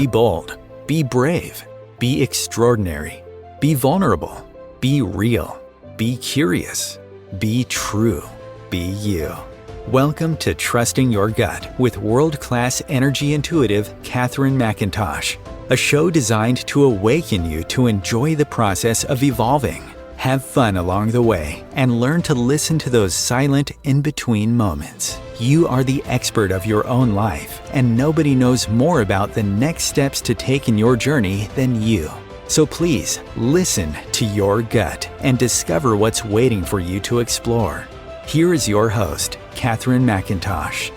Be bold, be brave, be extraordinary, be vulnerable, be real, be curious, be true, be you. Welcome to Trusting Your Gut with world-class energy intuitive Catherine McIntosh, a show designed to awaken you to enjoy the process of evolving, have fun along the way, and learn to listen to those silent in-between moments. You are the expert of your own life, and nobody knows more about the next steps to take in your journey than you. So please, listen to your gut and discover what's waiting for you to explore. Here is your host, Catherine McIntosh.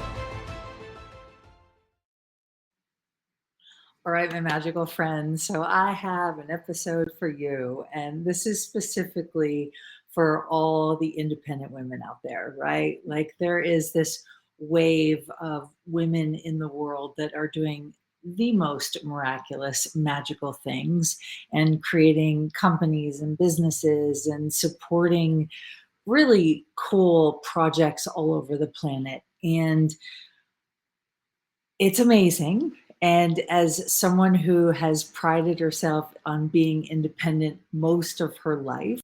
All right, my magical friends. So I have an episode for you, and this is specifically for all the independent women out there, right? Like there is this wave of women in the world that are doing the most miraculous, magical things and creating companies and businesses and supporting really cool projects all over the planet. And it's amazing. And as someone who has prided herself on being independent most of her life,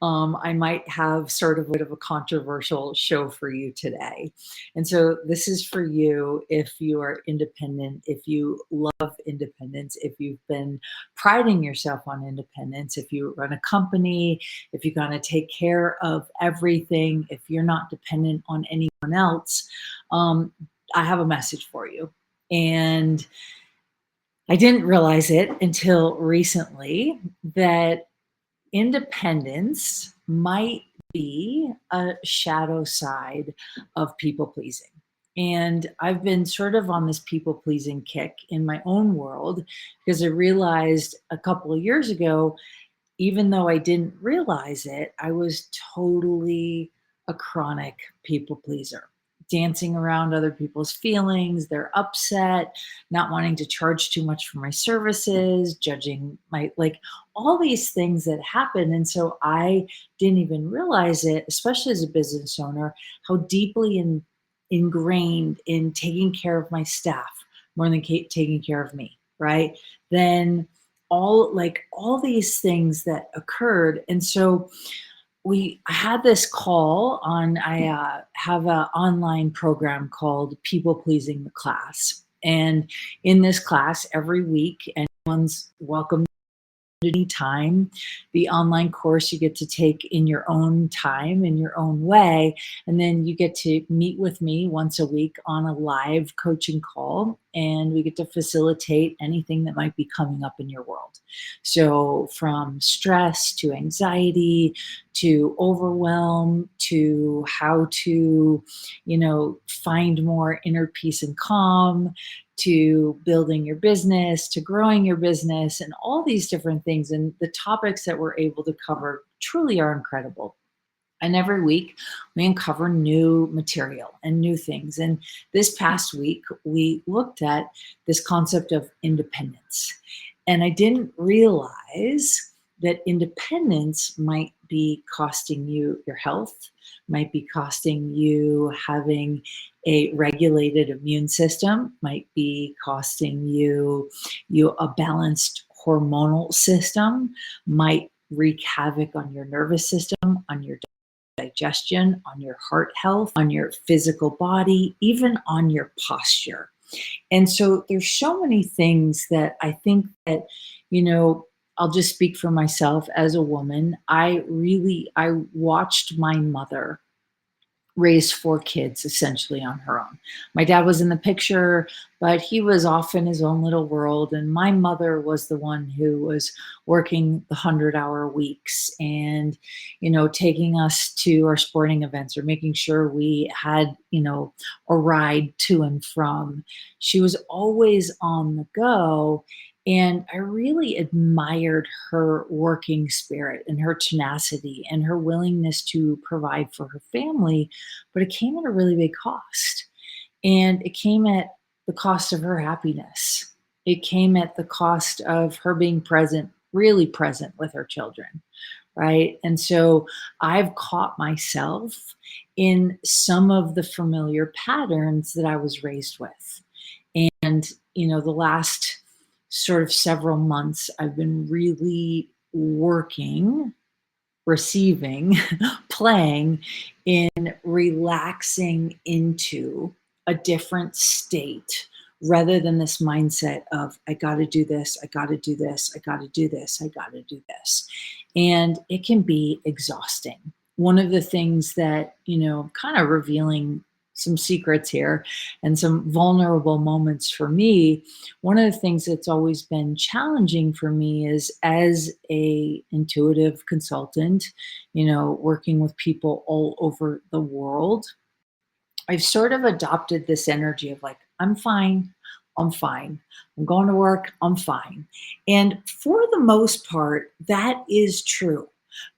I might have sort of a bit of a controversial show for you today. And so this is for you if you are independent, if you love independence, if you've been priding yourself on independence, if you run a company, if you're going to take care of everything, if you're not dependent on anyone else, I have a message for you. And I didn't realize it until recently that independence might be a shadow side of people pleasing. And I've been sort of on this people pleasing kick in my own world because I realized a couple of years ago, even though I didn't realize it, I was totally a chronic people pleaser, dancing around other people's feelings, their upset, not wanting to charge too much for my services, judging my, like all these things that happen. And so I didn't even realize it, especially as a business owner, how deeply ingrained in taking care of my staff more than taking care of me, right? Then all these things that occurred. And so I had this call on, I have an online program called People Pleasing the Class. And in this class every week, anyone's welcome any time. The online course you get to take in your own time, in your own way. And then you get to meet with me once a week on a live coaching call. And we get to facilitate anything that might be coming up in your world. So from stress to anxiety to overwhelm to how to, find more inner peace and calm, to building your business, to growing your business, and all these different things. And the topics that we're able to cover truly are incredible. And every week we uncover new material and new things. And this past week, we looked at this concept of independence. And I didn't realize that independence might be costing you your health, might be costing you having a regulated immune system, might be costing you a balanced hormonal system, might wreak havoc on your nervous system, on your digestion, on your heart health, on your physical body, even on your posture. And so there's so many things that I think that, I'll just speak for myself as a woman. I watched my mother raise 4 kids essentially on her own. My dad was in the picture, but he was off in his own little world. And my mother was the one who was working the 100-hour weeks and, taking us to our sporting events or making sure we had, a ride to and from. She was always on the go. And I really admired her working spirit and her tenacity and her willingness to provide for her family, but it came at a really big cost. And it came at the cost of her happiness. It came at the cost of her being present, really present with her children, right? And so I've caught myself in some of the familiar patterns that I was raised with. And the last sort of several months, I've been really working, receiving, playing in relaxing into a different state rather than this mindset of, I got to do this, I got to do this, I got to do this, I got to do this. And it can be exhausting. One of the things that, kind of revealing some secrets here and some vulnerable moments for me, one of the things that's always been challenging for me is as a intuitive consultant, working with people all over the world, I've sort of adopted this energy of like, I'm fine. I'm fine. I'm going to work. I'm fine. And for the most part, that is true.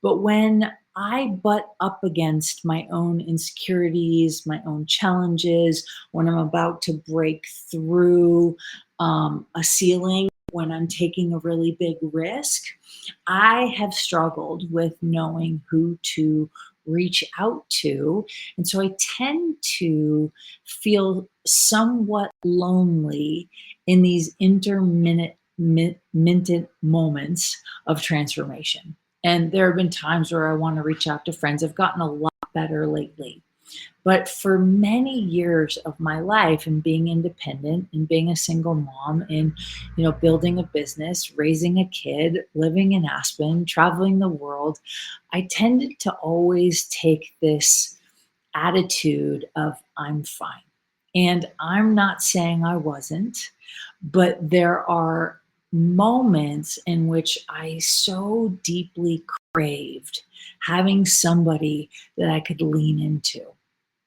But when I butt up against my own insecurities, my own challenges, when I'm about to break through a ceiling, when I'm taking a really big risk, I have struggled with knowing who to reach out to. And so I tend to feel somewhat lonely in these intermittent moments of transformation. And there have been times where I want to reach out to friends. I've gotten a lot better lately. But for many years of my life and being independent and being a single mom and, building a business, raising a kid, living in Aspen, traveling the world, I tended to always take this attitude of I'm fine. And I'm not saying I wasn't, but there are moments in which I so deeply craved having somebody that I could lean into,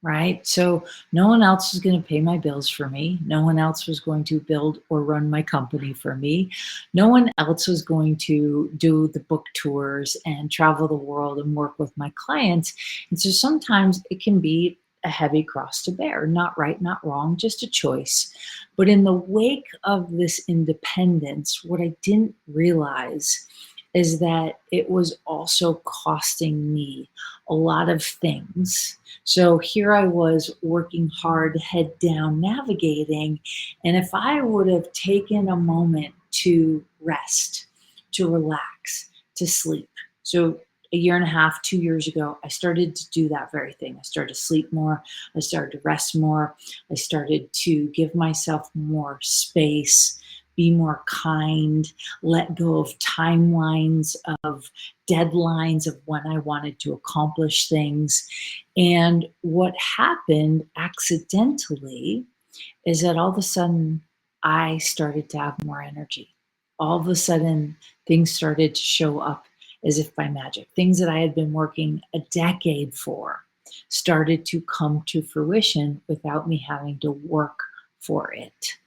right? So no one else was going to pay my bills for me. No one else was going to build or run my company for me. No one else was going to do the book tours and travel the world and work with my clients. And so sometimes it can be a heavy cross to bear. Not right, not wrong, just a choice. But in the wake of this independence, what I didn't realize is that it was also costing me a lot of things. So here I was working hard, head down, navigating. And if I would have taken a moment to rest, to relax, to sleep. So a year and a half, 2 years ago, I started to do that very thing. I started to sleep more. I started to rest more. I started to give myself more space, be more kind, let go of timelines, of deadlines of when I wanted to accomplish things. And what happened accidentally is that all of a sudden I started to have more energy. All of a sudden, things started to show up as if by magic. Things that I had been working a decade for started to come to fruition without me having to work for it.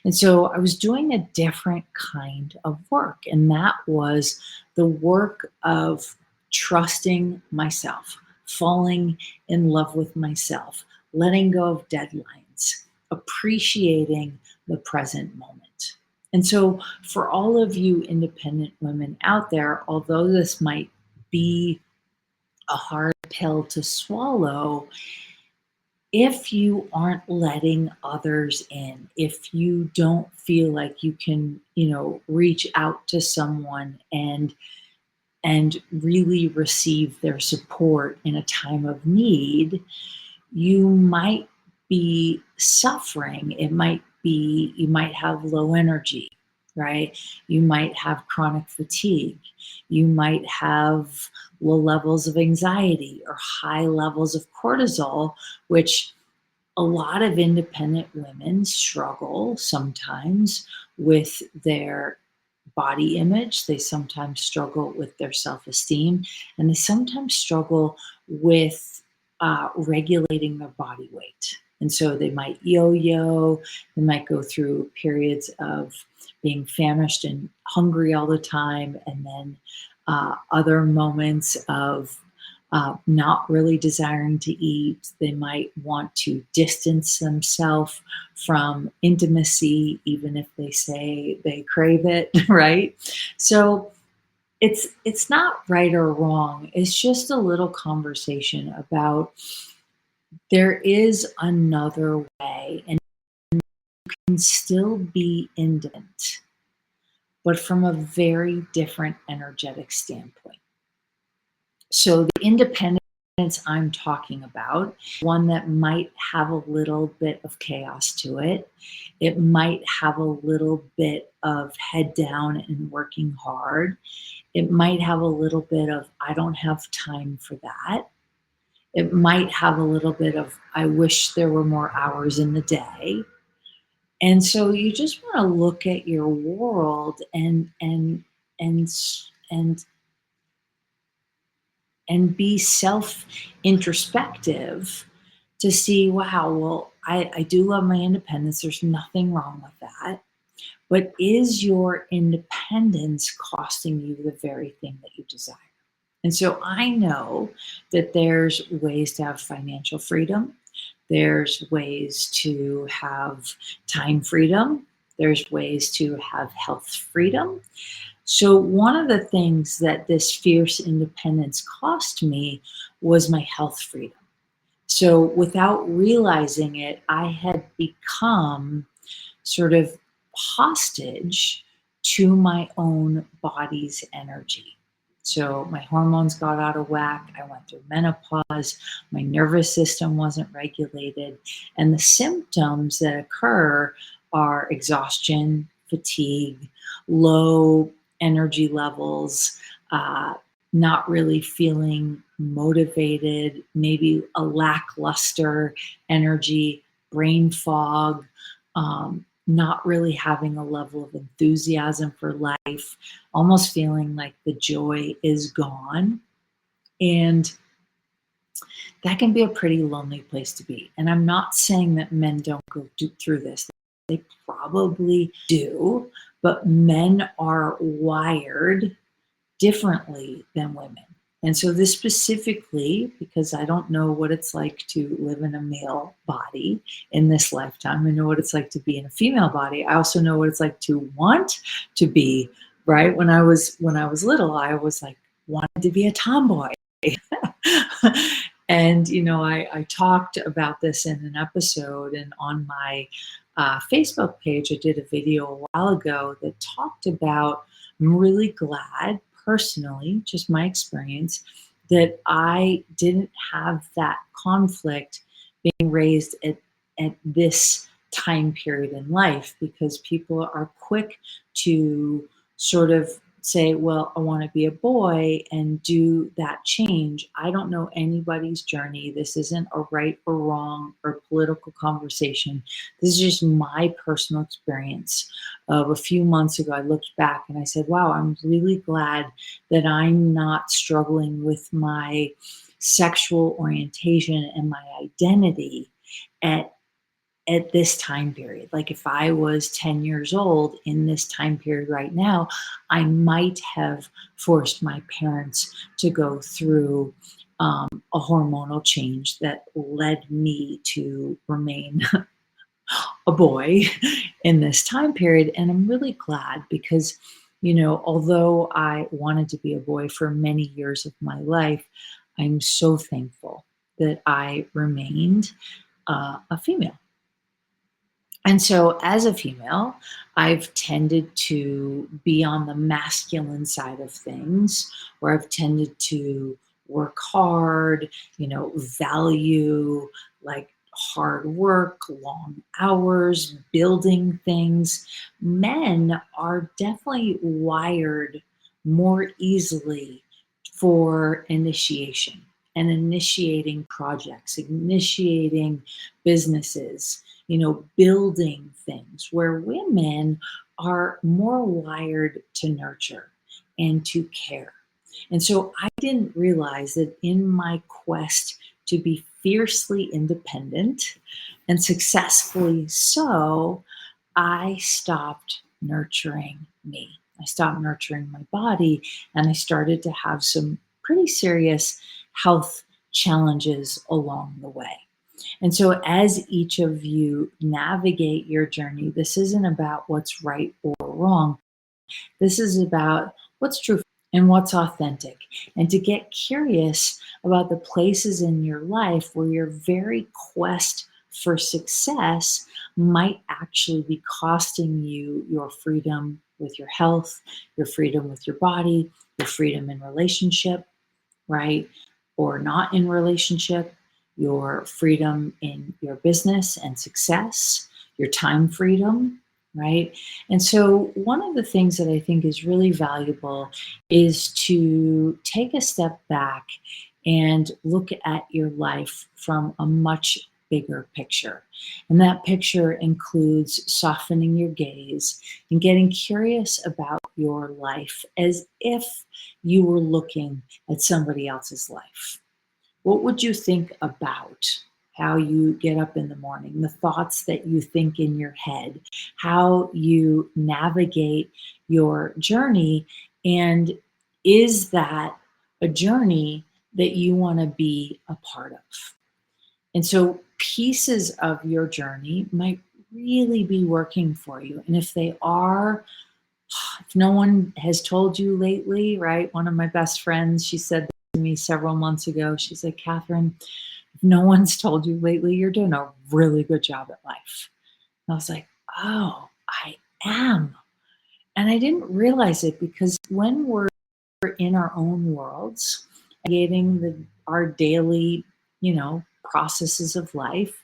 And so I was doing a different kind of work, and that was the work of trusting myself, falling in love with myself, letting go of deadlines, appreciating the present moment. And so, for all of you independent women out there, although this might be a hard pill to swallow, if you aren't letting others in, if you don't feel like you can, reach out to someone and really receive their support in a time of need, you might be suffering. It might be, you might have low energy, right? You might have chronic fatigue. You might have low levels of anxiety or high levels of cortisol, which a lot of independent women struggle sometimes with their body image. They sometimes struggle with their self-esteem, and they sometimes struggle with regulating their body weight. And so they might yo-yo, they might go through periods of being famished and hungry all the time, and then other moments of not really desiring to eat. They might want to distance themselves from intimacy, even if they say they crave it, right? So it's not right or wrong. It's just a little conversation about there is another way, and still be independent, but from a very different energetic standpoint. So the independence I'm talking about, one that might have a little bit of chaos to it. It might have a little bit of head down and working hard. It might have a little bit of, I don't have time for that. It might have a little bit of, I wish there were more hours in the day. And so you just want to look at your world and and and be self introspective to see, wow, well, I do love my independence. There's nothing wrong with that. But is your independence costing you the very thing that you desire? And so I know that there's ways to have financial freedom. There's ways to have time freedom. There's ways to have health freedom. So, one of the things that this fierce independence cost me was my health freedom. So, without realizing it, I had become sort of hostage to my own body's energy. So my hormones got out of whack. I went through menopause. My nervous system wasn't regulated. And the symptoms that occur are exhaustion, fatigue, low energy levels, uh, not really feeling motivated, maybe a lackluster energy, brain fog, not really having a level of enthusiasm for life, almost feeling like the joy is gone. And that can be a pretty lonely place to be. And I'm not saying that men don't go through this, they probably do, but men are wired differently than women. And so this specifically, because I don't know what it's like to live in a male body in this lifetime. I know what it's like to be in a female body. I also know what it's like to want to be, right? When I was little, I was like wanted to be a tomboy. And I talked about this in an episode, and on my Facebook page, I did a video a while ago that talked about, I'm really glad personally, just my experience, that I didn't have that conflict being raised at this time period in life, because people are quick to sort of say, well, I want to be a boy and do that change. I don't know anybody's journey. This isn't a right or wrong or political conversation. This is just my personal experience of a few months ago. I looked back and I said, wow, I'm really glad that I'm not struggling with my sexual orientation and my identity at this time period. Like if I was 10 years old in this time period right now, I might have forced my parents to go through a hormonal change that led me to remain a boy in this time period. And I'm really glad because, although I wanted to be a boy for many years of my life, I'm so thankful that I remained a female. And so, as a female, I've tended to be on the masculine side of things, where I've tended to work hard, value like hard work, long hours, building things. Men are definitely wired more easily for initiation and initiating projects, initiating businesses, building things, where women are more wired to nurture and to care. And so I didn't realize that in my quest to be fiercely independent and successfully so, I stopped nurturing me. I stopped nurturing my body, and I started to have some pretty serious health challenges along the way. And so, as each of you navigate your journey, this isn't about what's right or wrong. This is about what's true and what's authentic, and to get curious about the places in your life where your very quest for success might actually be costing you your freedom with your health, your freedom with your body, your freedom in relationship, right? Or not in relationship, your freedom in your business and success, your time freedom, right? And so, one of the things that I think is really valuable is to take a step back and look at your life from a much bigger picture. And that picture includes softening your gaze and getting curious about your life as if you were looking at somebody else's life. What would you think about how you get up in the morning, the thoughts that you think in your head, how you navigate your journey? And is that a journey that you want to be a part of? And so pieces of your journey might really be working for you. And if they are, if no one has told you lately, right? One of my best friends, she said to me several months ago, she's like, Catherine, if no one's told you lately, you're doing a really good job at life. And I was like, oh, I am. And I didn't realize it because when we're in our own worlds, navigating our daily, processes of life,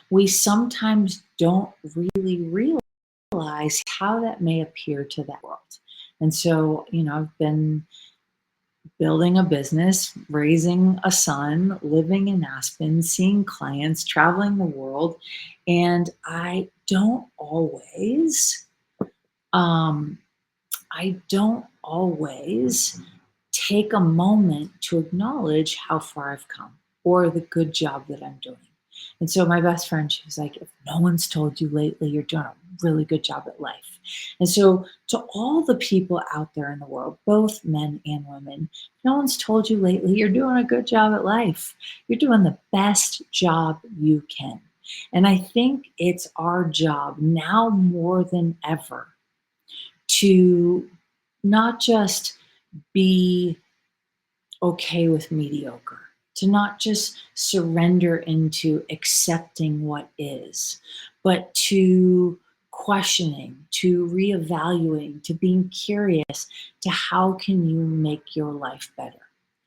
we sometimes don't really realize how that may appear to that world. And so, I've been building a business, raising a son, living in Aspen, seeing clients, traveling the world, and um, I don't always take a moment to acknowledge how far I've come or the good job that I'm doing. And so my best friend, she was like, if no one's told you lately, you're doing a really good job at life. And so to all the people out there in the world, both men and women, if no one's told you lately, you're doing a good job at life. You're doing the best job you can. And I think it's our job now more than ever to not just be okay with mediocre, to not just surrender into accepting what is, but to questioning, to reevaluating, to being curious to how can you make your life better.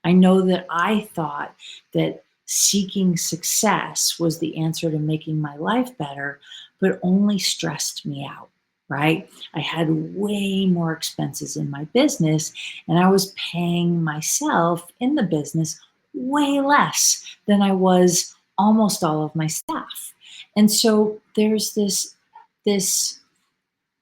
I know that I thought that seeking success was the answer to making my life better, but only stressed me out, right? I had way more expenses in my business and I was paying myself in the business way less than I was almost all of my staff. And so there's this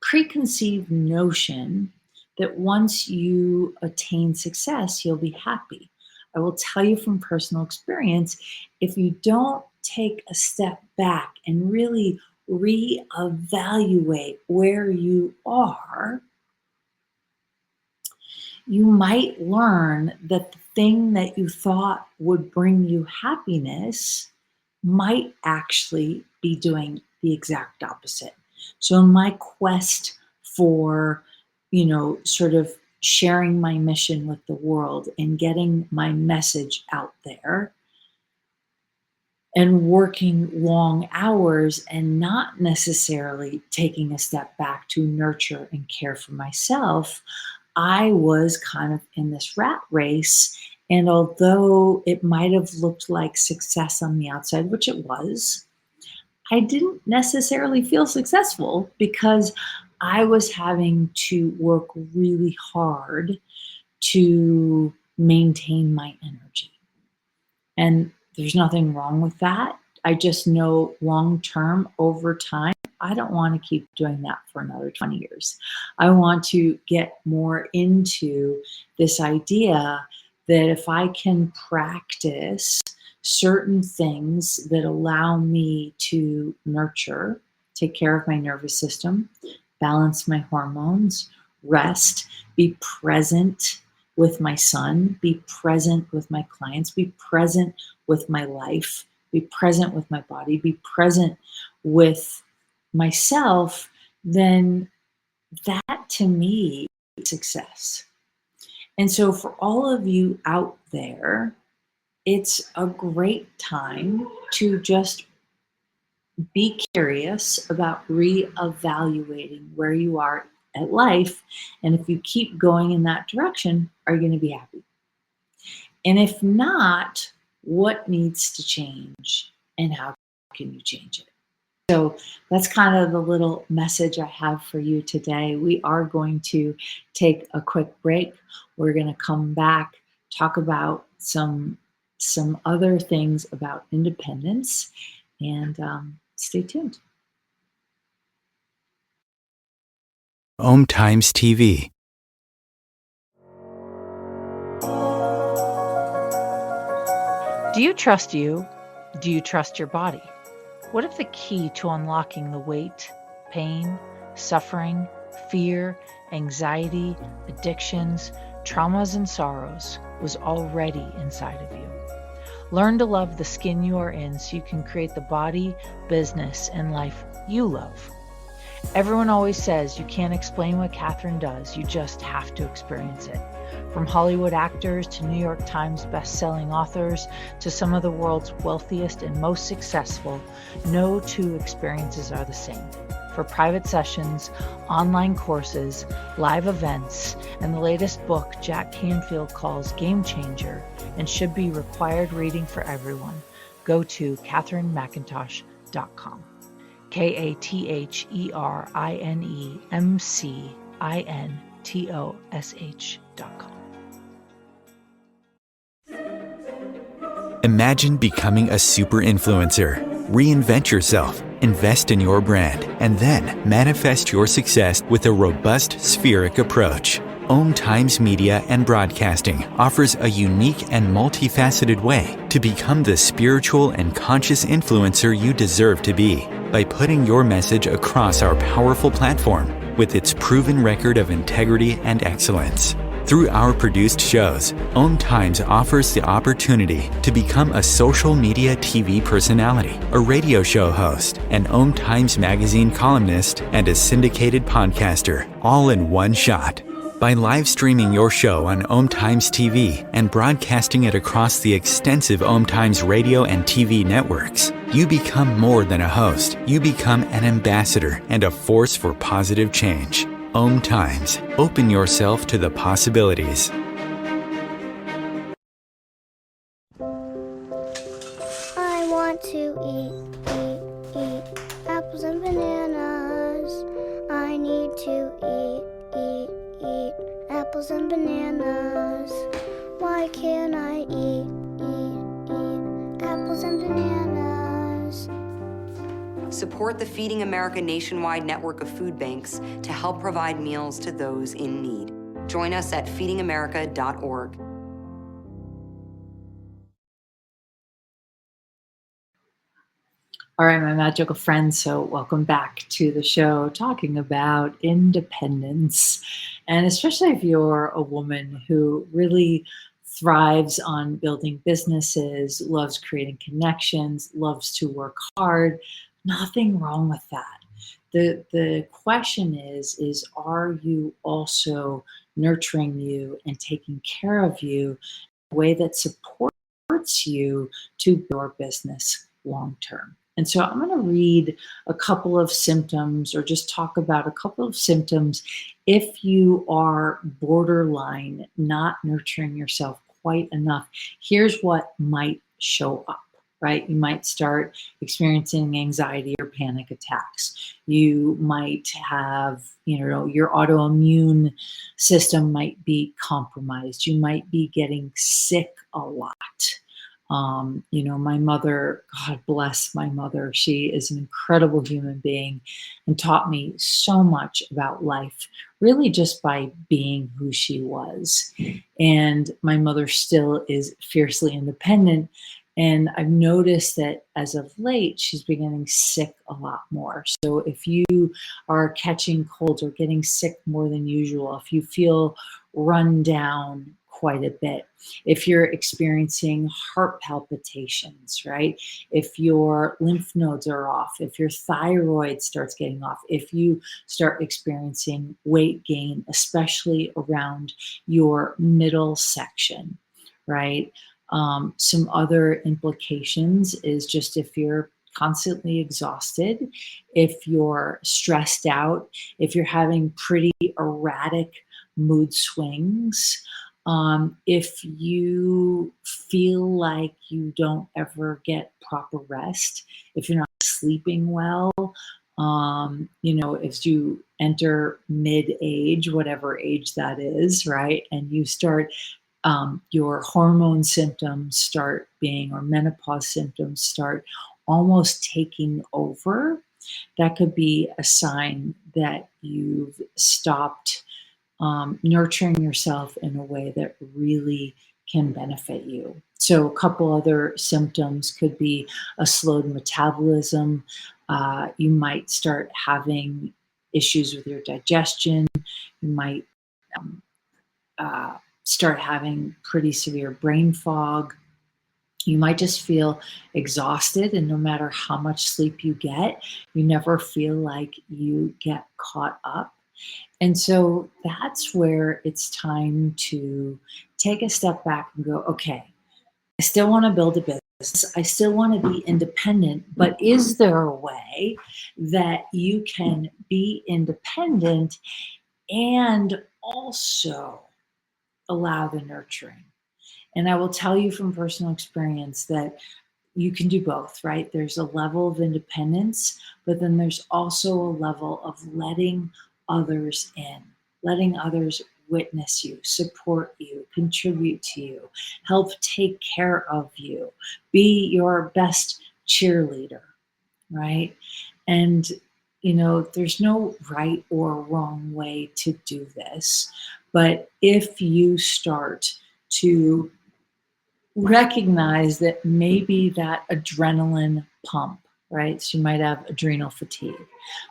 preconceived notion that once you attain success, you'll be happy. I will tell you from personal experience, if you don't take a step back and really reevaluate where you are, you might learn that the thing that you thought would bring you happiness might actually be doing the exact opposite. So, in my quest for, sort of sharing my mission with the world and getting my message out there and working long hours and not necessarily taking a step back to nurture and care for myself, I was kind of in this rat race. And although it might have looked like success on the outside, which it was, I didn't necessarily feel successful because I was having to work really hard to maintain my energy. And there's nothing wrong with that. I just know long term, over time, I don't want to keep doing that for another 20 years. I want to get more into this idea that if I can practice certain things that allow me to nurture, take care of my nervous system, balance my hormones, rest, be present with my son, be present with my clients, be present with my life, be present with my body, be present with myself, then that to me is success. And so for all of you out there, it's a great time to just be curious about reevaluating where you are at life. And if you keep going in that direction, are you going to be happy? And if not, what needs to change and how can you change it? So that's kind of the little message I have for you today. We are going to take a quick break. We're going to come back, talk about some other things about independence, and stay tuned. Om Times TV. Do you trust you? Do you trust your body? What if the key to unlocking the weight, pain, suffering, fear, anxiety, addictions, traumas, and sorrows was already inside of you? Learn to love the skin you are in so you can create the body, business, and life you love. Everyone always says you can't explain what Catherine does, you just have to experience it. From Hollywood actors to New York Times best-selling authors to some of the world's wealthiest and most successful, no two experiences are the same. For private sessions, online courses, live events, and the latest book Jack Canfield calls Game Changer and should be required reading for everyone, go to katherinemcintosh.com. KatherineMcintosh.com. Imagine becoming a super influencer. Reinvent yourself, invest in your brand, and then manifest your success with a robust spheric approach. Om Times Media and Broadcasting offers a unique and multifaceted way to become the spiritual and conscious influencer you deserve to be by putting your message across our powerful platform with its proven record of integrity and excellence. Through our produced shows, Om Times offers the opportunity to become a social media TV personality, a radio show host, an Om Times magazine columnist, and a syndicated podcaster, all in one shot. By live streaming your show on Om Times TV and broadcasting it across the extensive Om Times radio and TV networks, you become more than a host. You become an ambassador and a force for positive change. Om Times. Open yourself to the possibilities. I want to eat apples and bananas. I need to eat apples and bananas. Why can't I eat apples and bananas? Support the Feeding America nationwide network of food banks to help provide meals to those in need. Join us at feedingamerica.org. All right, my magical friends, so welcome back to the show talking about independence. And especially if you're a woman who really thrives on building businesses, loves creating connections, loves to work hard, nothing wrong with that. The question is are you also nurturing you and taking care of you in a way that supports you to build your business long term? And so I'm going to read a couple of symptoms or just talk about a couple of symptoms if you are borderline not nurturing yourself quite enough. Here's what might show up, right? You might start experiencing anxiety or panic attacks. You might have, your autoimmune system might be compromised. You might be getting sick a lot. My mother, God bless my mother, she is an incredible human being and taught me so much about life, really just by being who she was. And my mother still is fiercely independent. And I've noticed that as of late, she's been getting sick a lot more. So if you are catching colds or getting sick more than usual, if you feel run down quite a bit, if you're experiencing heart palpitations, right? If your lymph nodes are off, if your thyroid starts getting off, if you start experiencing weight gain, especially around your middle section, right? Some other implications is just if you're constantly exhausted, if you're stressed out, if you're having pretty erratic mood swings, if you feel like you don't ever get proper rest, if you're not sleeping well, if you enter mid-age, whatever age that is, right, and you start your hormone symptoms start being, or menopause symptoms start almost taking over, that could be a sign that you've stopped nurturing yourself in a way that really can benefit you. So, a couple other symptoms could be a slowed metabolism. You might start having issues with your digestion. You might um, uh, start having pretty severe brain fog. You might just feel exhausted, and no matter how much sleep you get, you never feel like you get caught up. And so that's where it's time to take a step back and go, okay, I still want to build a business. I still want to be independent, but is there a way that you can be independent and also allow the nurturing? And I will tell you from personal experience that you can do both, right? There's a level of independence, but then there's also a level of letting others in, letting others witness you, support you, contribute to you, help take care of you, be your best cheerleader, right? And, there's no right or wrong way to do this. But if you start to recognize that maybe that adrenaline pump, right? So you might have adrenal fatigue,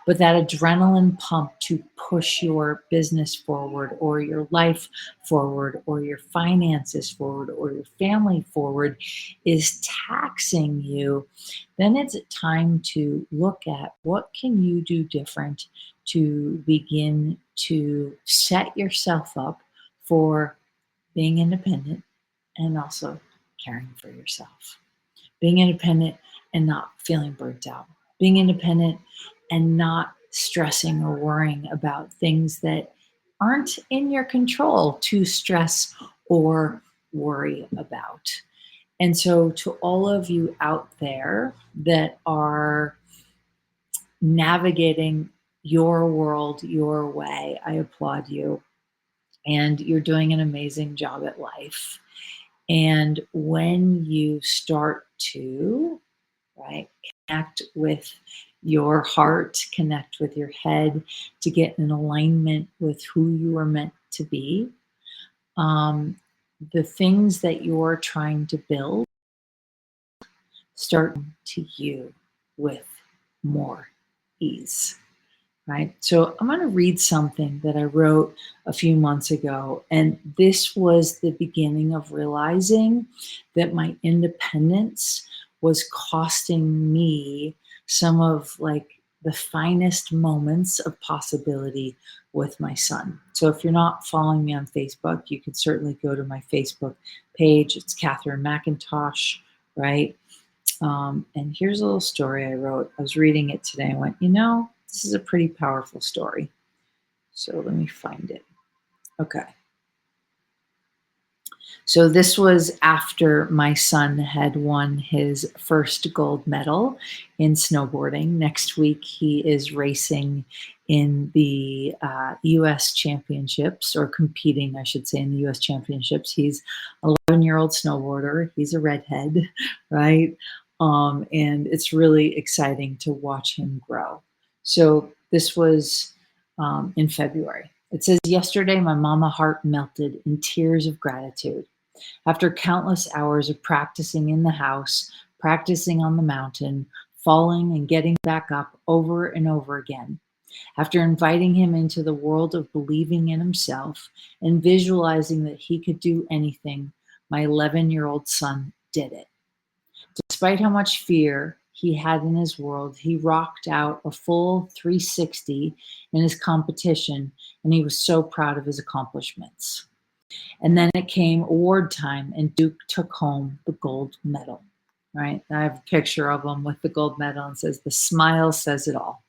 but that adrenaline pump to push your business forward or your life forward or your finances forward or your family forward is taxing you, then it's time to look at what can you do different to begin to set yourself up for being independent and also caring for yourself. Being independent and not feeling burnt out. Being independent and not stressing or worrying about things that aren't in your control to stress or worry about. And so, to all of you out there that are navigating your world your way, I applaud you. And you're doing an amazing job at life. And when you start to, right, connect with your heart, connect with your head, to get in alignment with who you are meant to be, um, the things that you're trying to build start to you with more ease. Right. So I'm going to read something that I wrote a few months ago. And this was the beginning of realizing that my independence was costing me some of like the finest moments of possibility with my son. So if you're not following me on Facebook, you can certainly go to my Facebook page. It's Catherine McIntosh, right? And here's a little story I wrote. I was reading it today. I went, this is a pretty powerful story. So let me find it. Okay. So this was after my son had won his first gold medal in snowboarding. Next week, he is racing in the U.S. Championships, or competing, I should say, in the U.S. Championships. He's an 11-year-old snowboarder. He's a redhead, right? And it's really exciting to watch him grow. So this was in February. It says, yesterday, my mama heart melted in tears of gratitude. After countless hours of practicing in the house, practicing on the mountain, falling and getting back up over and over again. After inviting him into the world of believing in himself and visualizing that he could do anything, my 11-year-old son did it. Despite how much fear he had in his world, he rocked out a full 360 in his competition, and he was so proud of his accomplishments. And then it came award time, and Duke took home the gold medal. right? I have a picture of him with the gold medal and says, "The smile says it all."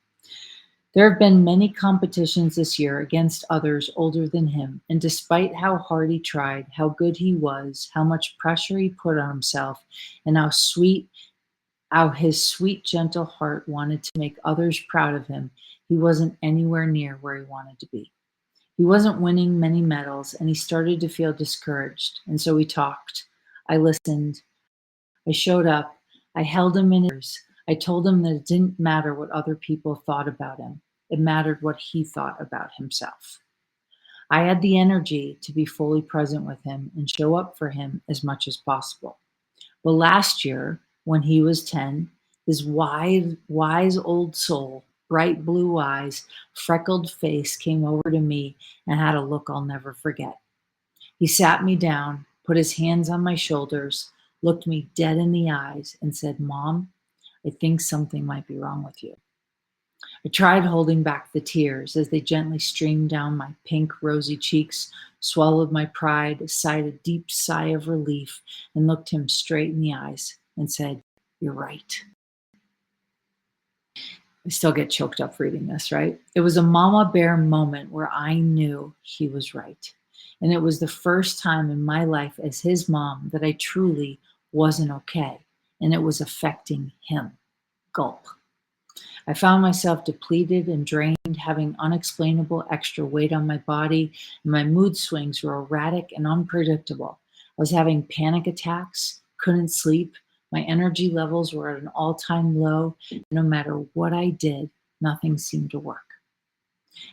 There have been many competitions this year against others older than him, and despite how hard he tried, how good he was, how much pressure he put on himself, and how his sweet, gentle heart wanted to make others proud of him, he wasn't anywhere near where he wanted to be. He wasn't winning many medals, and he started to feel discouraged. And so we talked. I listened. I showed up. I held him in his arms. I told him that it didn't matter what other people thought about him. It mattered what he thought about himself. I had the energy to be fully present with him and show up for him as much as possible. Well, last year, when he was 10, his wise old soul, bright blue eyes, freckled face came over to me and had a look I'll never forget. He sat me down, put his hands on my shoulders, looked me dead in the eyes, and said, "Mom, I think something might be wrong with you." I tried holding back the tears as they gently streamed down my pink, rosy cheeks, swallowed my pride, sighed a deep sigh of relief, and looked him straight in the eyes and said, "You're right." I still get choked up reading this, right? It was a mama bear moment where I knew he was right. And it was the first time in my life as his mom that I truly wasn't okay. And it was affecting him. Gulp. I found myself depleted and drained, having unexplainable extra weight on my body, and my mood swings were erratic and unpredictable. I was having panic attacks, couldn't sleep, my energy levels were at an all time low. No matter what I did, nothing seemed to work.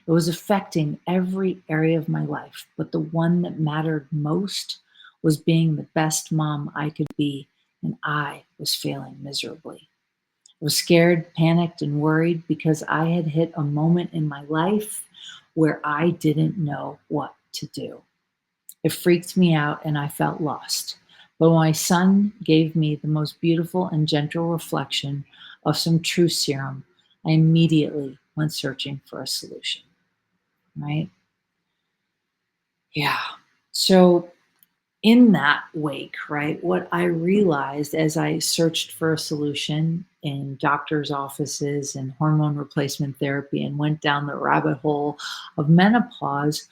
It was affecting every area of my life, but the one that mattered most was being the best mom I could be, and I was failing miserably. I was scared, panicked, and worried because I had hit a moment in my life where I didn't know what to do. It freaked me out and I felt lost. But my son gave me the most beautiful and gentle reflection of some truth serum. I immediately went searching for a solution, right? Yeah. So in that wake, right, what I realized as I searched for a solution in doctors' offices and hormone replacement therapy and went down the rabbit hole of menopause,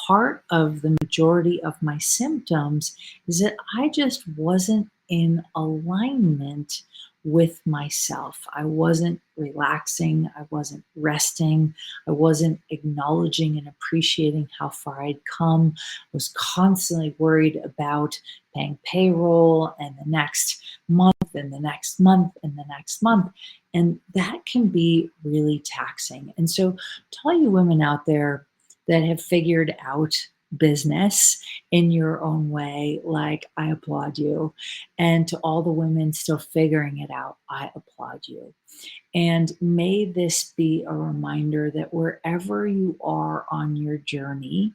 part of the majority of my symptoms is that I just wasn't in alignment with myself. I wasn't relaxing. I wasn't resting. I wasn't acknowledging and appreciating how far I'd come. Was constantly worried about paying payroll and the next month and the next month and the next month. And that can be really taxing. And so, to all you women out there that have figured out business in your own way, like, I applaud you. And to all the women still figuring it out, I applaud you. And may this be a reminder that wherever you are on your journey,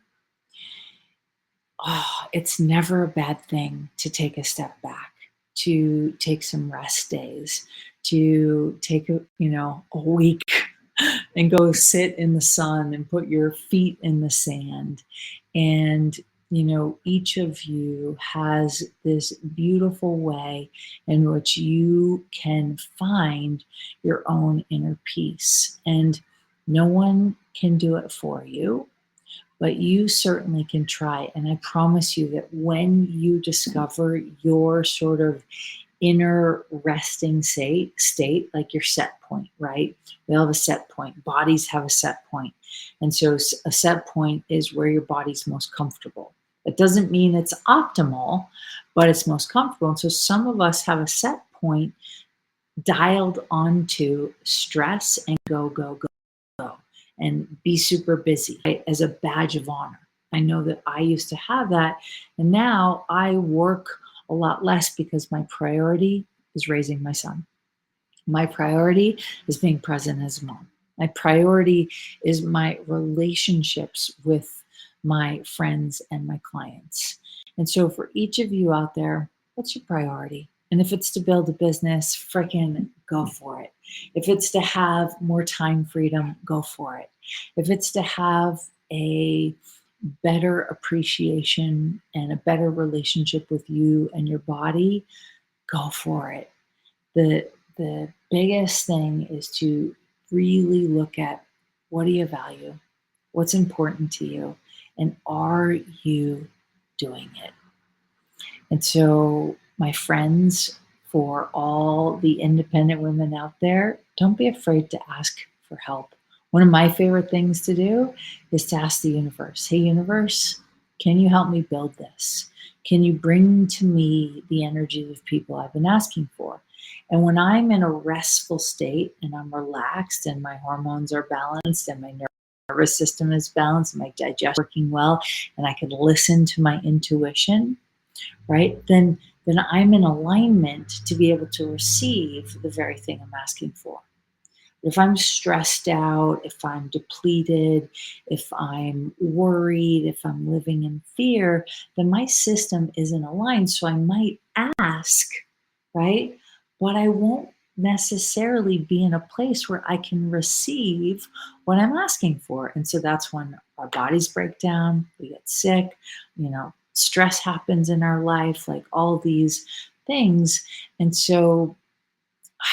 it's never a bad thing to take a step back, to take some rest days, to take a week and go sit in the sun and put your feet in the sand. And each of you has this beautiful way in which you can find your own inner peace. And no one can do it for you, but you certainly can try. And I promise you that when you discover your sort of inner resting state, like your set point, right? We all have a set point. Bodies have a set point. And so a set point is where your body's most comfortable. It doesn't mean it's optimal, but it's most comfortable. And so some of us have a set point dialed onto stress and go, go, go, go, and be super busy, right, as a badge of honor. I know that I used to have that, and now I work a lot less because my priority is raising my son. My priority is being present as a mom. My priority is my relationships with my friends and my clients. And so for each of you out there, what's your priority? And if it's to build a business, freaking go for it. If it's to have more time freedom, go for it. If it's to have a better appreciation and a better relationship with you and your body, go for it. The biggest thing is to really look at, what do you value? What's important to you? And are you doing it? And so, my friends, for all the independent women out there, don't be afraid to ask for help. One of my favorite things to do is to ask the universe, hey, universe, can you help me build this? Can you bring to me the energy of people I've been asking for? And when I'm in a restful state and I'm relaxed and my hormones are balanced and my nervous system is balanced and my digestion working well, and I can listen to my intuition, right? Then I'm in alignment to be able to receive the very thing I'm asking for. If I'm stressed out, if I'm depleted, if I'm worried, if I'm living in fear, then my system isn't aligned. So I might ask, right? But I won't necessarily be in a place where I can receive what I'm asking for. And so that's when our bodies break down, we get sick, stress happens in our life, like all these things. And so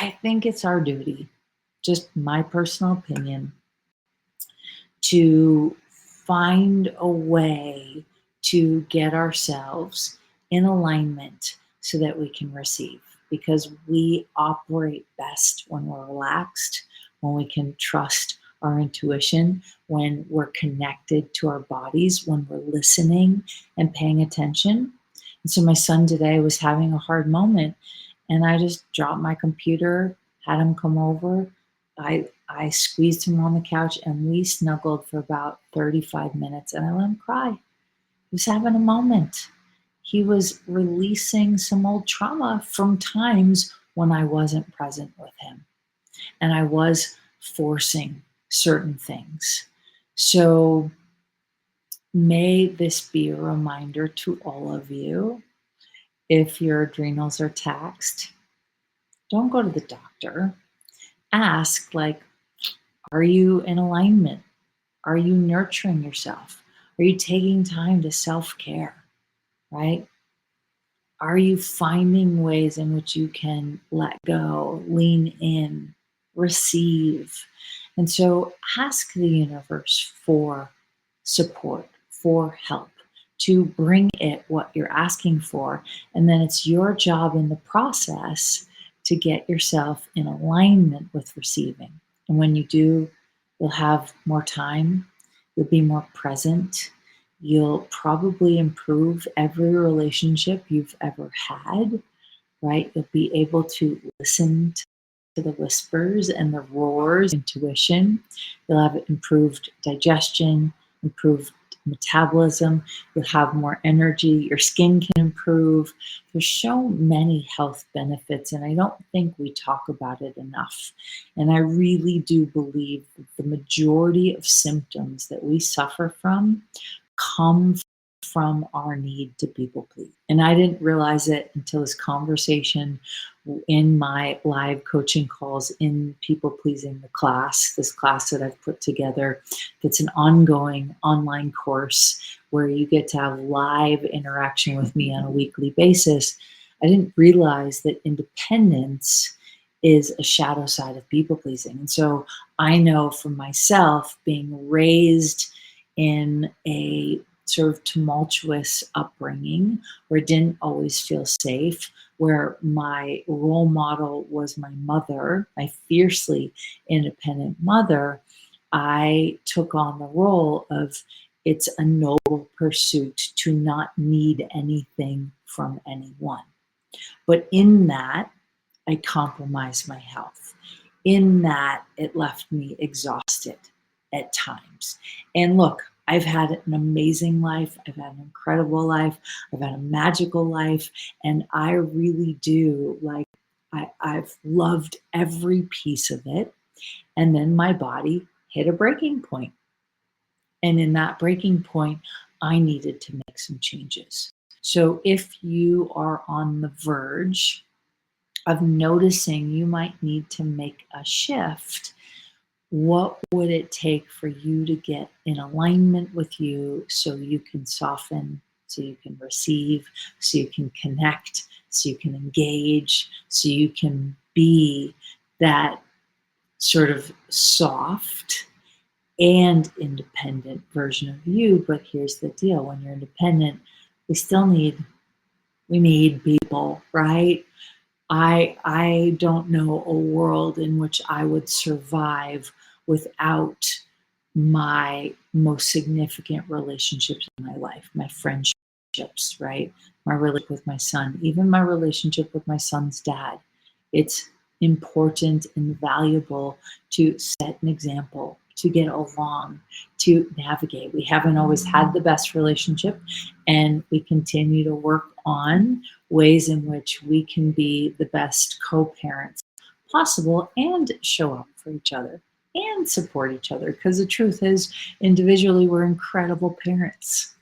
I think it's our duty, just my personal opinion, to find a way to get ourselves in alignment so that we can receive, because we operate best when we're relaxed, when we can trust our intuition, when we're connected to our bodies, when we're listening and paying attention. And so my son today was having a hard moment, and I just dropped my computer, had him come over. I squeezed him on the couch and we snuggled for about 35 minutes, and I let him cry. He was having a moment. He was releasing some old trauma from times when I wasn't present with him and I was forcing certain things. So may this be a reminder to all of you: if your adrenals are taxed, don't go to the doctor. Ask, like, are you in alignment? Are you nurturing yourself? Are you taking time to self-care, right? Are you finding ways in which you can let go, lean in, receive? And so ask the universe for support, for help, to bring it what you're asking for. And then it's your job in the process to get yourself in alignment with receiving. And when you do, you'll have more time, you'll be more present, you'll probably improve every relationship you've ever had, right? You'll be able to listen to the whispers and the roars, intuition. You'll have improved digestion, improved metabolism. You'll have more energy. Your skin can improve. There's so many health benefits, and I don't think we talk about it enough. And I really do believe that the majority of symptoms that we suffer from come from our need to people please. And I didn't realize it until this conversation in my live coaching calls in people pleasing the class, this class that I've put together. It's an ongoing online course where you get to have live interaction with me on a weekly basis. I didn't realize that independence is a shadow side of people pleasing. And so I know for myself, being raised in a sort of tumultuous upbringing where it didn't always feel safe, where my role model was my mother, my fiercely independent mother, I took on the role of, it's a noble pursuit to not need anything from anyone. But in that, I compromised my health. In that, it left me exhausted at times. And look, I've had an amazing life. I've had an incredible life. I've had a magical life. And I really do, like, I've loved every piece of it. And then my body hit a breaking point. And in that breaking point, I needed to make some changes. So if you are on the verge of noticing you might need to make a shift, what would it take for you to get in alignment with you so you can soften, so you can receive, so you can connect, so you can engage, so you can be that sort of soft and independent version of you. But here's the deal: when you're independent, we need people, right? I don't know a world in which I would survive without my most significant relationships in my life, my friendships, right? My relationship with my son, even my relationship with my son's dad. It's important and valuable to set an example, to get along, to navigate. We haven't always had the best relationship, and we continue to work on ways in which we can be the best co-parents possible and show up for each other and support each other. Because the truth is, individually, we're incredible parents,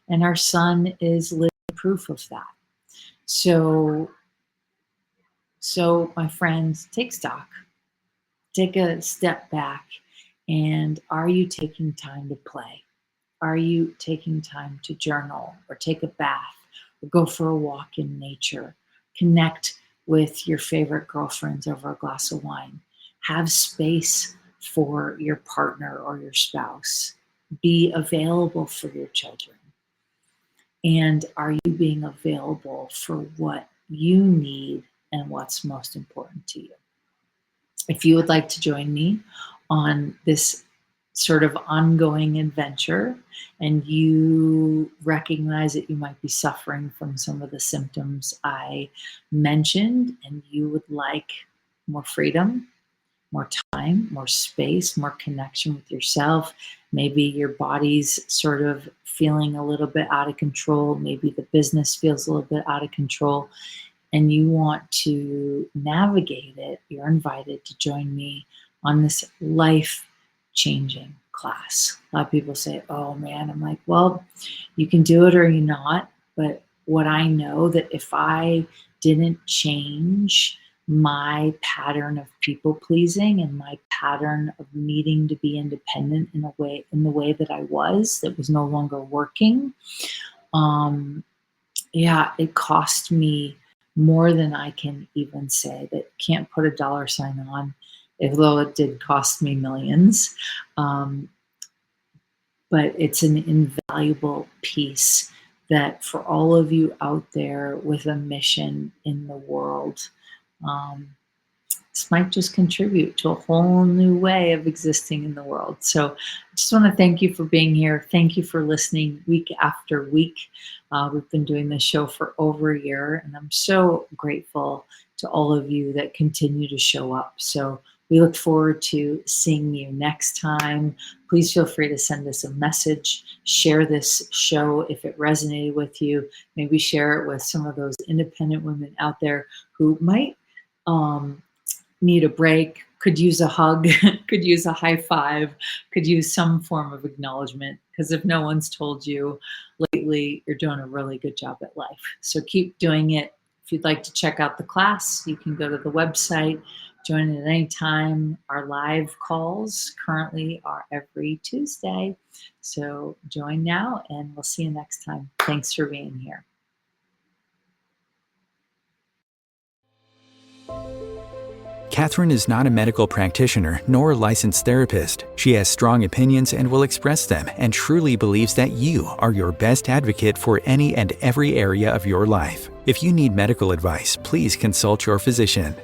and our son is living proof of that. So my friends, take stock, take a step back, and are you taking time to play? Are you taking time to journal or take a bath or go for a walk in nature? Connect with your favorite girlfriends over a glass of wine. Have space for your partner or your spouse. Be available for your children. And are you being available for what you need and what's most important to you? If you would like to join me on this sort of ongoing adventure, and you recognize that you might be suffering from some of the symptoms I mentioned, and you would like more freedom, more time, more space, more connection with yourself, maybe your body's sort of feeling a little bit out of control, maybe the business feels a little bit out of control, and you want to navigate it, you're invited to join me on this life-changing class. A lot of people say, oh man, I'm like, well, you can do it or you're not. But what I know, that if I didn't change my pattern of people pleasing and my pattern of needing to be independent in the way that I was, that was no longer working, it cost me more than I can even say, that can't put a dollar sign on, although it did cost me millions. But it's an invaluable piece that for all of you out there with a mission in the world, this might just contribute to a whole new way of existing in the world. So I just want to thank you for being here. Thank you for listening week after week. We've been doing this show for over a year, and I'm so grateful to all of you that continue to show up. So we look forward to seeing you next time. Please feel free to send us a message, share this show if it resonated with you. Maybe share it with some of those independent women out there who might need a break, could use a hug, could use a high five, could use some form of acknowledgement. Because if no one's told you lately, you're doing a really good job at life. So keep doing it. If you'd like to check out the class, you can go to the website, join it at any time. Our live calls currently are every Tuesday. So join now, and we'll see you next time. Thanks for being here. Catherine is not a medical practitioner nor a licensed therapist. She has strong opinions and will express them, and truly believes that you are your best advocate for any and every area of your life. If you need medical advice, please consult your physician.